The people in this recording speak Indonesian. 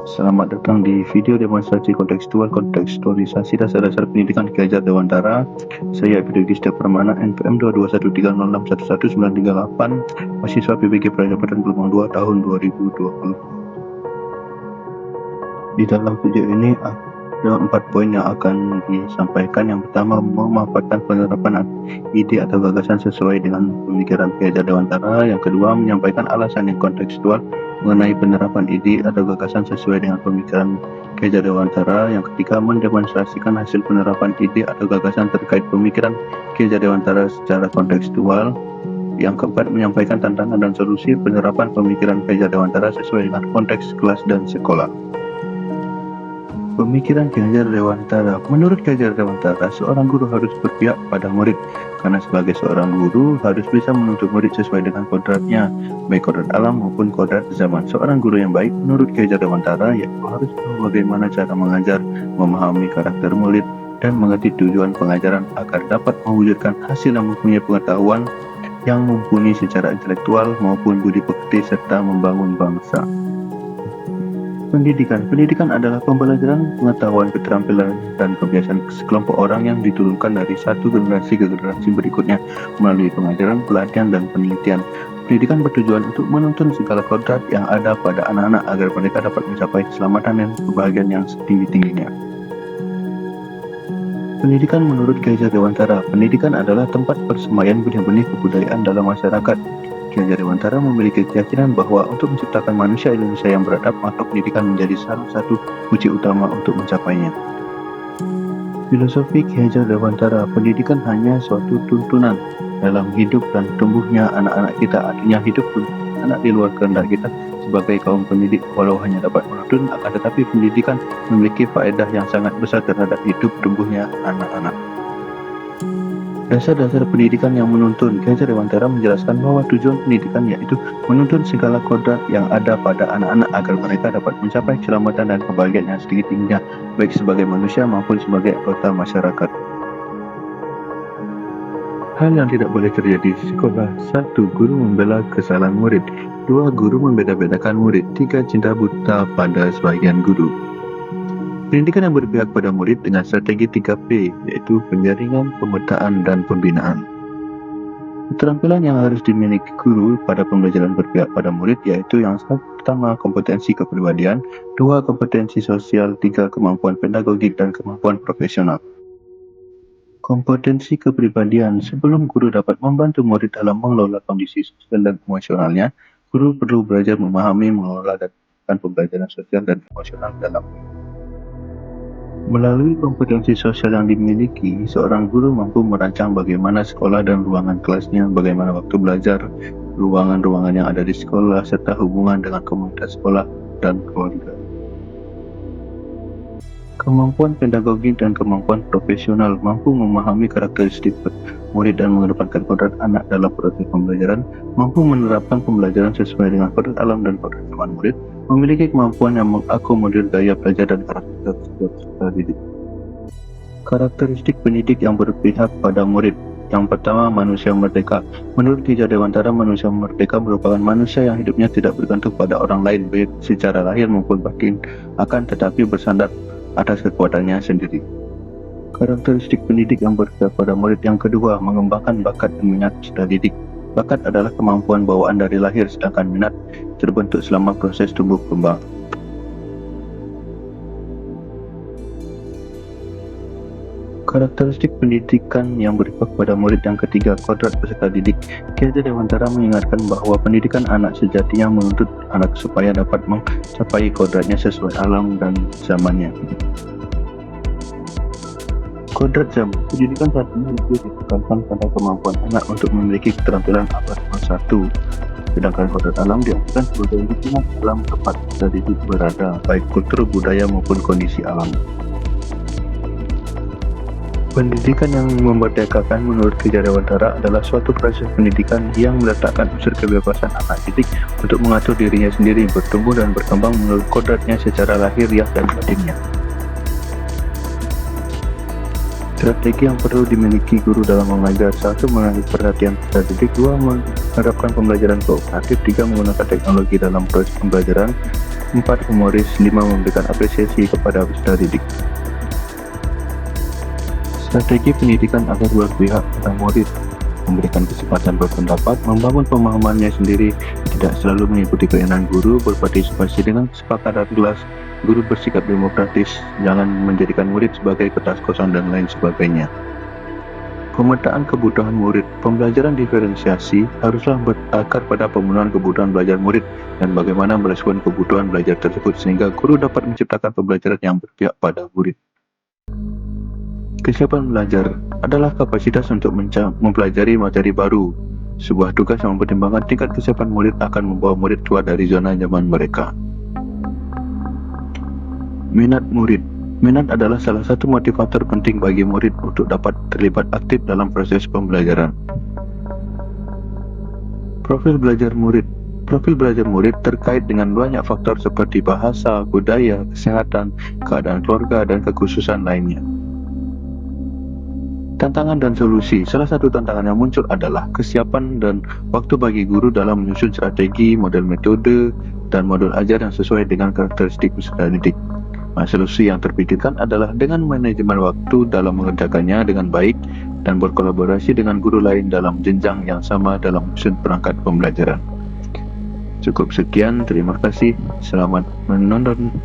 Selamat datang di video demonstrasi kontekstualisasi dasar-dasar pendidikan Ki Hajar Dewantara. Saya Epidegista Permana NPM 2213061389, mahasiswa PBG Prajabatan Gelombang 2 tahun 2020. Di dalam video ini ada 4 poin yang akan disampaikan. Yang pertama, memaparkan penerapan ide atau gagasan sesuai dengan pemikiran Ki Hajar Dewantara. Yang kedua, menyampaikan alasan yang kontekstual mengenai penerapan ide atau gagasan sesuai dengan pemikiran Ki Hajar Dewantara. Yang ketiga, mendemonstrasikan hasil penerapan ide atau gagasan terkait pemikiran Ki Hajar Dewantara secara kontekstual. Yang keempat, menyampaikan tantangan dan solusi penerapan pemikiran Ki Hajar Dewantara sesuai dengan konteks kelas dan sekolah. Pemikiran Ki Hajar Dewantara. Menurut Ki Hajar Dewantara, seorang guru harus berpihak pada murid, karena sebagai seorang guru harus bisa menuntut murid sesuai dengan kodratnya, baik kodrat alam maupun kodrat zaman. Seorang guru yang baik menurut Ki Hajar Dewantara yaitu harus tahu bagaimana cara mengajar, memahami karakter murid, dan mengerti tujuan pengajaran agar dapat mewujudkan hasil yang mempunyai pengetahuan yang mumpuni secara intelektual maupun budi pekerti serta membangun bangsa. Pendidikan adalah pembelajaran pengetahuan, keterampilan, dan kebiasaan sekelompok orang yang diturunkan dari satu generasi ke generasi berikutnya melalui pengajaran, pelatihan, dan penelitian. Pendidikan bertujuan untuk menuntun segala kodrat yang ada pada anak-anak agar mereka dapat mencapai keselamatan dan kebahagiaan yang setinggi-tingginya. Pendidikan menurut Ki Hajar Dewantara. Pendidikan adalah tempat persemaian benih-benih kebudayaan dalam masyarakat. Ki Hajar Dewantara memiliki keyakinan bahwa untuk menciptakan manusia Indonesia yang beradab, maka pendidikan menjadi salah satu kunci utama untuk mencapainya. Filosofi Ki Hajar Dewantara. Pendidikan hanya suatu tuntunan dalam hidup dan tumbuhnya anak-anak kita, artinya hidup anak di luar kehendak kita sebagai kaum pendidik, walau hanya dapat menuntun, akan tetapi pendidikan memiliki faedah yang sangat besar terhadap hidup tumbuhnya anak-anak. Dasar-dasar pendidikan yang menuntun. Ki Hajar Dewantara menjelaskan bahwa tujuan pendidikan yaitu menuntun segala kodrat yang ada pada anak-anak agar mereka dapat mencapai keselamatan dan kebahagiaan yang setinggi-tingginya, baik sebagai manusia maupun sebagai anggota masyarakat. Hal yang tidak boleh terjadi di sekolah. 1. Guru membela kesalahan murid. 2. Guru membeda-bedakan murid. 3. Cinta buta pada sebagian guru. Pendidikan yang berpihak pada murid dengan strategi 3P, yaitu penjaringan, pemetaan, dan pembinaan. Keterampilan yang harus dimiliki guru pada pembelajaran berpihak pada murid yaitu yang pertama, kompetensi kepribadian, 2. kompetensi sosial, 3. kemampuan pedagogik dan kemampuan profesional. Kompetensi kepribadian. Sebelum guru dapat membantu murid dalam mengelola kondisi sosial dan emosionalnya, guru perlu belajar memahami, mengelola, dan pembelajaran sosial dan emosional dalam. Melalui kompetensi sosial yang dimiliki, seorang guru mampu merancang bagaimana sekolah dan ruangan kelasnya, bagaimana waktu belajar, ruangan-ruangan yang ada di sekolah, serta hubungan dengan komunitas sekolah dan keluarga. Kemampuan pedagogik dan kemampuan profesional. Mampu memahami karakteristik murid dan mengedepankan kodrat anak dalam proses pembelajaran, mampu menerapkan pembelajaran sesuai dengan kodrat alam dan kodrat zaman murid, memiliki kemampuan yang mengakomodir gaya belajar dan karakteristik peserta didik. Karakteristik pendidik yang berpihak pada murid. Yang pertama, manusia merdeka. Menurut Ki Hajar Dewantara, manusia merdeka merupakan manusia yang hidupnya tidak bergantung pada orang lain, baik secara lahir maupun batin, akan tetapi bersandar atas kekuatannya sendiri. Karakteristik pendidik yang berpihak pada murid. Yang kedua, mengembangkan bakat dan minat peserta didik. Bakat adalah kemampuan bawaan dari lahir, sedangkan minat terbentuk selama proses tumbuh kembang. Karakteristik pendidikan yang berpihak pada murid. Yang ketiga, kodrat peserta didik. Ki Hajar Dewantara mengingatkan bahwa pendidikan anak sejatinya menuntut anak supaya dapat mencapai kodratnya sesuai alam dan zamannya. Kodrat zaman. Pendidikan saat ini lebih ditekankan pada kemampuan anak untuk memiliki keterampilan abad 1. Sedangkan kodrat alam diartikan sebagai lingkungan alam tempat peserta didik berada, baik kultur, budaya maupun kondisi alam. Pendidikan yang memerdekakan menurut Ki Hajar Dewantara adalah suatu proses pendidikan yang meletakkan unsur kebebasan anak didik untuk mengatur dirinya sendiri, bertumbuh dan berkembang menurut kodratnya secara lahiriah dan batinnya. Strategi yang perlu dimiliki guru dalam mengajar. 1. Menarik perhatian peserta didik. 2. Menerapkan pembelajaran kooperatif. 3. Menggunakan teknologi dalam proses pembelajaran. 4. Humoris. 5. Memberikan apresiasi kepada peserta didik. Strategi pendidikan agar berpihak pada murid, memberikan kesempatan berpendapat, membangun pemahamannya sendiri, tidak selalu mengikuti keinginan guru, berpartisipasi dengan kesepakatan kelas, guru bersikap demokratis, jangan menjadikan murid sebagai kertas kosong dan lain sebagainya. Pemetaan kebutuhan murid. Pembelajaran diferensiasi haruslah berakar pada pemenuhan kebutuhan belajar murid dan bagaimana merespon kebutuhan belajar tersebut sehingga guru dapat menciptakan pembelajaran yang berpihak pada murid. Kesiapan belajar adalah kapasitas untuk mempelajari materi baru. Sebuah tugas yang mempertimbangkan tingkat kesiapan murid akan membawa murid keluar dari zona nyaman mereka. Minat murid. Minat adalah salah satu motivator penting bagi murid untuk dapat terlibat aktif dalam proses pembelajaran. Profil belajar murid. Profil belajar murid terkait dengan banyak faktor seperti bahasa, budaya, kesehatan, keadaan keluarga, dan kekhususan lainnya. Tantangan dan solusi. Salah satu tantangan yang muncul adalah kesiapan dan waktu bagi guru dalam menyusun strategi, model metode, dan modul ajar yang sesuai dengan karakteristik peserta didik. Solusi yang terpikirkan adalah dengan manajemen waktu dalam mengerjakannya dengan baik dan berkolaborasi dengan guru lain dalam jenjang yang sama dalam menyusun perangkat pembelajaran. Cukup sekian, terima kasih, selamat menonton.